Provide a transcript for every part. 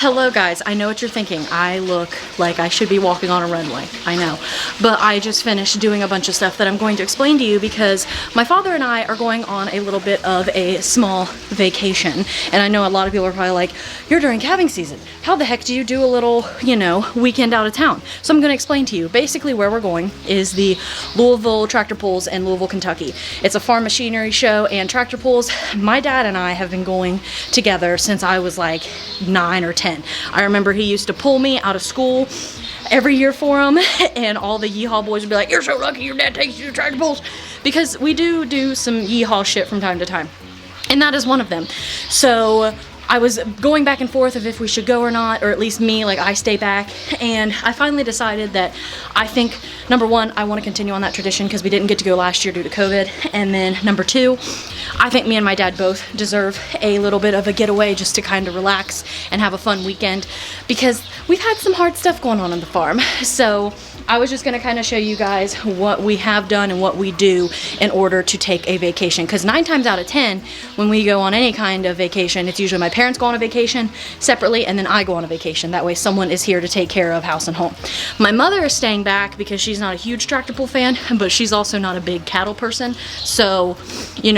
Hello guys, I know what you're thinking. I look like I should be walking on a runway. I know. But I just finished doing a bunch of stuff that I'm going to explain to you because my father and I are going on a little bit of a small vacation. And I know a lot of people are probably like, you're during calving season. How the heck do you do a little, weekend out of town? So I'm going to explain to you. Basically where we're going is the Louisville Tractor Pulls in Louisville, Kentucky. It's a farm machinery show and tractor pulls. My dad and I have been going together since I was like 9 or 10. I remember he used to pull me out of school every year for him, and all the yeehaw boys would be like, you're so lucky your dad takes you to tractor pulls, because we do some yeehaw shit from time to time, and that is one of them. So I was going back and forth of if we should go or not, or at least me, like I stay back, and I finally decided that I think, number one, I want to continue on that tradition because we didn't get to go last year due to COVID, and then number two, I think me and my dad both deserve a little bit of a getaway just to kind of relax and have a fun weekend because we've had some hard stuff going on the farm. So I was just going to kind of show you guys what we have done and what we do in order to take a vacation, because 9 times out of 10 when we go on any kind of vacation, it's usually my parents go on a vacation separately and then I go on a vacation. That way someone is here to take care of house and home. My mother is staying back because she's not a huge tractor pull fan, but she's also not a big cattle person. So,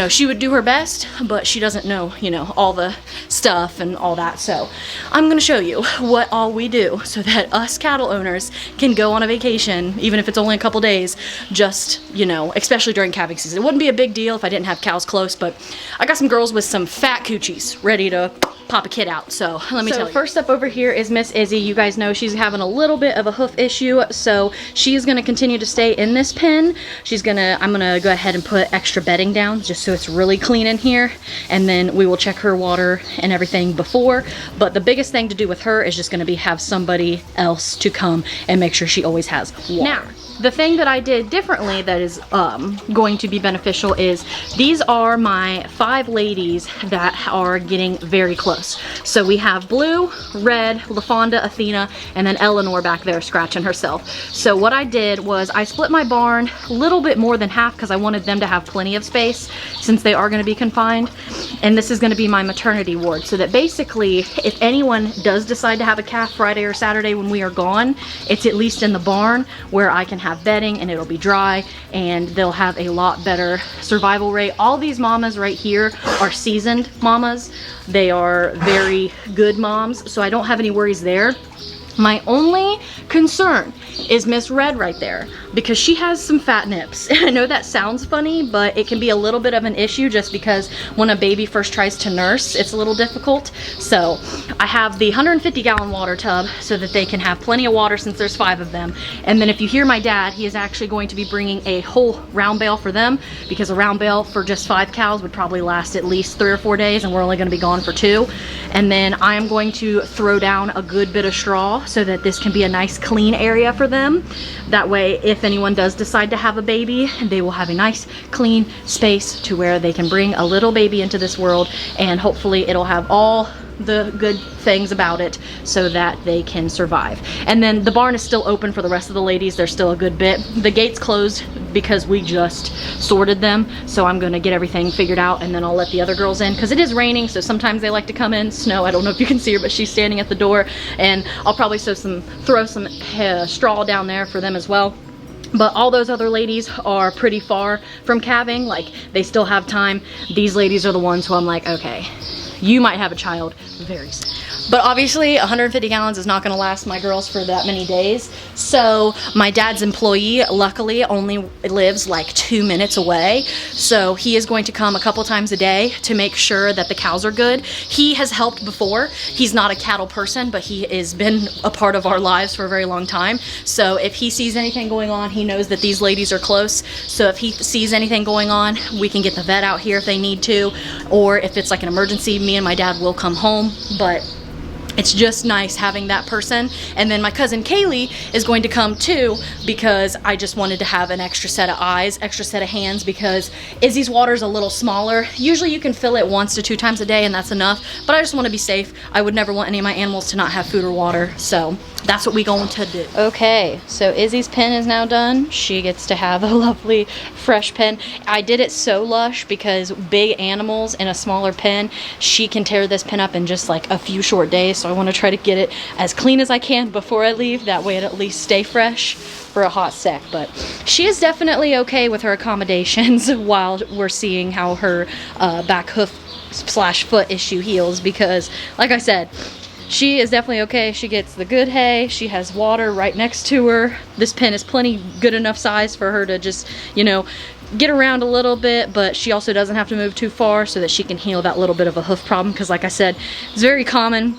she would do her best, but she doesn't know, all the stuff and all that. So I'm going to show you what all we do so that us cattle owners can go on a vacation, even if it's only a couple days, just, especially during calving season. It wouldn't be a big deal if I didn't have cows close, but I got some girls with some fat coochies ready to pop a kid out. So let me tell you. First up over here is Miss Izzy. You guys know she's having a little bit of a hoof issue, so she's gonna continue to stay in this pen. I'm gonna go ahead and put extra bedding down just so it's really clean in here, and then we will check her water and everything before. But the biggest thing to do with her is just gonna be have somebody else to come and make sure she always has water. Now, the thing that I did differently that is going to be beneficial is these are my 5 ladies that are getting very close. So we have Blue, Red, LaFonda, Athena, and then Eleanor back there scratching herself. So what I did was I split my barn a little bit more than half because I wanted them to have plenty of space since they are going to be confined. And this is going to be my maternity ward, so that basically if anyone does decide to have a calf Friday or Saturday when we are gone, it's at least in the barn where I can have bedding and it'll be dry and they'll have a lot better survival rate. All these mamas right here are seasoned mamas. They are very good moms, so I don't have any worries there. My only concern is Miss Red right there because she has some fat nips. I know that sounds funny, but it can be a little bit of an issue just because when a baby first tries to nurse, it's a little difficult. So I have the 150-gallon water tub so that they can have plenty of water since there's 5 of them. And then if you hear my dad, he is actually going to be bringing a whole round bale for them because a round bale for just 5 cows would probably last at least 3 or 4 days, and we're only going to be gone for 2. And then I am going to throw down a good bit of straw so that this can be a nice clean area for them. That way, if anyone does decide to have a baby, they will have a nice clean space to where they can bring a little baby into this world, and hopefully it'll have all the good things about it so that they can survive. And then the barn is still open for the rest of the ladies. There's still a good bit. The gate's closed because we just sorted them, so I'm gonna get everything figured out and then I'll let the other girls in because it is raining, so sometimes they like to come in. Snow, I don't know if you can see her, but she's standing at the door, and I'll probably throw some straw down there for them as well. But all those other ladies are pretty far from calving, like they still have time. These ladies are the ones who I'm like, okay, you might have a child very soon. But obviously 150 gallons is not going to last my girls for that many days. So my dad's employee luckily only lives like 2 minutes away. So he is going to come a couple times a day to make sure that the cows are good. He has helped before. He's not a cattle person, but he has been a part of our lives for a very long time. So if he sees anything going on, he knows that these ladies are close. So if he sees anything going on, we can get the vet out here if they need to. Or if it's like an emergency, me and my dad will come home. But it's just nice having that person. And then my cousin Kaylee is going to come too because I just wanted to have an extra set of eyes, extra set of hands, because Izzy's water's a little smaller. Usually you can fill it 1 to 2 times a day and that's enough, but I just want to be safe. I would never want any of my animals to not have food or water, so that's what we going to do. Okay, so Izzy's pen is now done. She gets to have a lovely fresh pen. I did it so lush because big animals in a smaller pen, she can tear this pen up in just like a few short days, so so I want to try to get it as clean as I can before I leave. That way it at least stay fresh for a hot sec. But she is definitely okay with her accommodations while we're seeing how her back hoof / foot issue heals, because like I said, she is definitely okay. She gets the good hay. She has water right next to her. This pen is plenty good enough size for her to just, you know, get around a little bit, but she also doesn't have to move too far so that she can heal that little bit of a hoof problem, because like I said, it's very common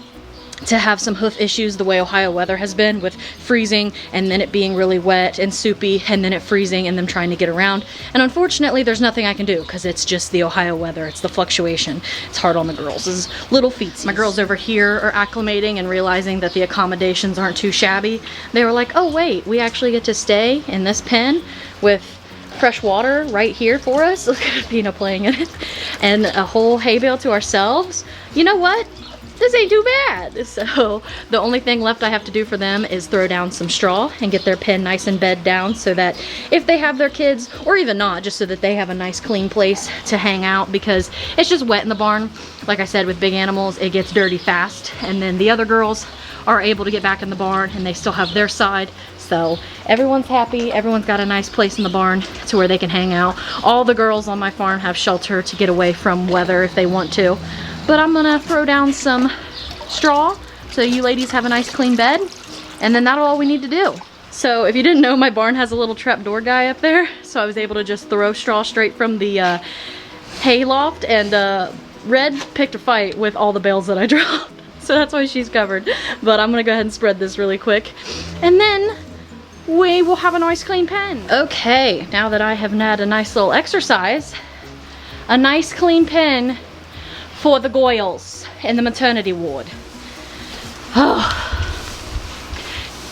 to have some hoof issues the way Ohio weather has been, with freezing and then it being really wet and soupy and then it freezing and them trying to get around. And unfortunately there's nothing I can do because it's just the Ohio weather. It's the fluctuation. It's hard on the girls' little feetsies. My girls over here are acclimating and realizing that the accommodations aren't too shabby. They were like, oh wait, we actually get to stay in this pen with fresh water right here for us. Look at Pina playing in it. And a whole hay bale to ourselves. You know what? This ain't too bad. So the only thing left I have to do for them is throw down some straw and get their pen nice and bed down, so that if they have their kids, or even not, just so that they have a nice clean place to hang out, because it's just wet in the barn. Like I said, with big animals, it gets dirty fast. And then the other girls are able to get back in the barn and they still have their side. So everyone's happy. Everyone's got a nice place in the barn to where they can hang out. All the girls on my farm have shelter to get away from weather if they want to. But I'm gonna throw down some straw so you ladies have a nice clean bed, and then that's all we need to do. So if you didn't know, my barn has a little trap door guy up there, so I was able to just throw straw straight from the hay loft, and Red picked a fight with all the bales that I dropped. So that's why she's covered. But I'm gonna go ahead and spread this really quick, and then we will have a nice clean pen. Okay, now that I have had a nice little exercise, a nice clean pen for the Goyles in the maternity ward.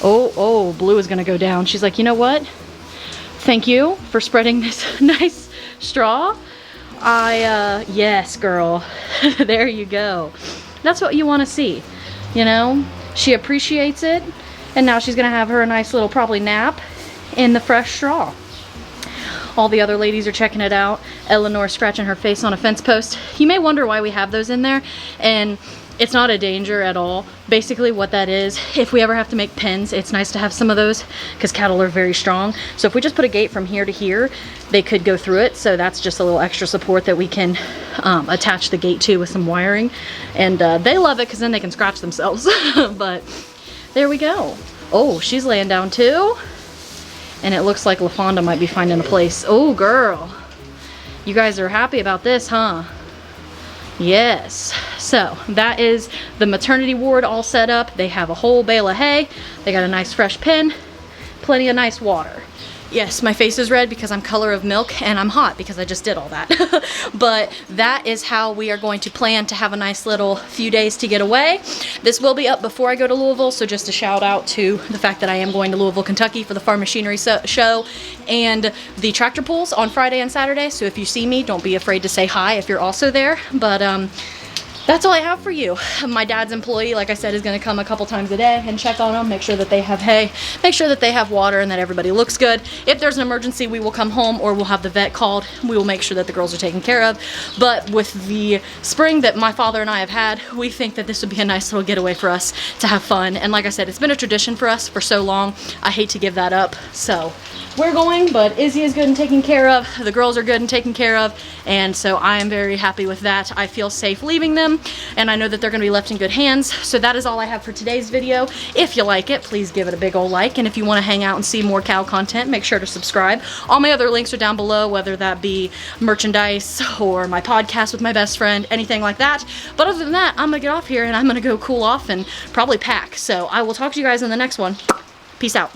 Oh, Blue is gonna go down. She's like, you know what? Thank you for spreading this nice straw. Yes, girl. There you go. That's what you want to see, you know? She appreciates it, and now she's gonna have her a nice little probably nap in the fresh straw. All the other ladies are checking it out. Eleanor's scratching her face on a fence post. You may wonder why we have those in there, and it's not a danger at all. Basically what that is, if we ever have to make pens, it's nice to have some of those because cattle are very strong. So if we just put a gate from here to here, they could go through it. So that's just a little extra support that we can attach the gate to with some wiring. And they love it because then they can scratch themselves. But there we go. Oh, she's laying down too. And it looks like LaFonda might be finding a place. Oh, girl. You guys are happy about this, huh? Yes. So that is the maternity ward all set up. They have a whole bale of hay. They got a nice fresh pen. Plenty of nice water. Yes, my face is red because I'm color of milk, and I'm hot because I just did all that. But that is how we are going to plan to have a nice little few days to get away. This will be up before I go to Louisville, so just a shout out to the fact that I am going to Louisville, Kentucky for the Farm Machinery Show and the tractor pulls on Friday and Saturday. So if you see me, don't be afraid to say hi if you're also there. But that's all I have for you. My dad's employee, like I said, is going to come a couple times a day and check on them, make sure that they have hay, make sure that they have water, and that everybody looks good. If there's an emergency, we will come home, or we'll have the vet called. We will make sure that the girls are taken care of. But with the spring that my father and I have had, we think that this would be a nice little getaway for us to have fun. And like I said, it's been a tradition for us for so long. I hate to give that up. So we're going, but Izzy is good and taken care of. The girls are good and taken care of. And so I am very happy with that. I feel safe leaving them, and I know that they're going to be left in good hands. So that is all I have for today's video. If you like it, please give it a big old like. And if you want to hang out and see more cow content, make sure to subscribe. All my other links are down below, whether that be merchandise or my podcast with my best friend, anything like that. But other than that, I'm going to get off here and I'm going to go cool off and probably pack. So I will talk to you guys in the next one. Peace out.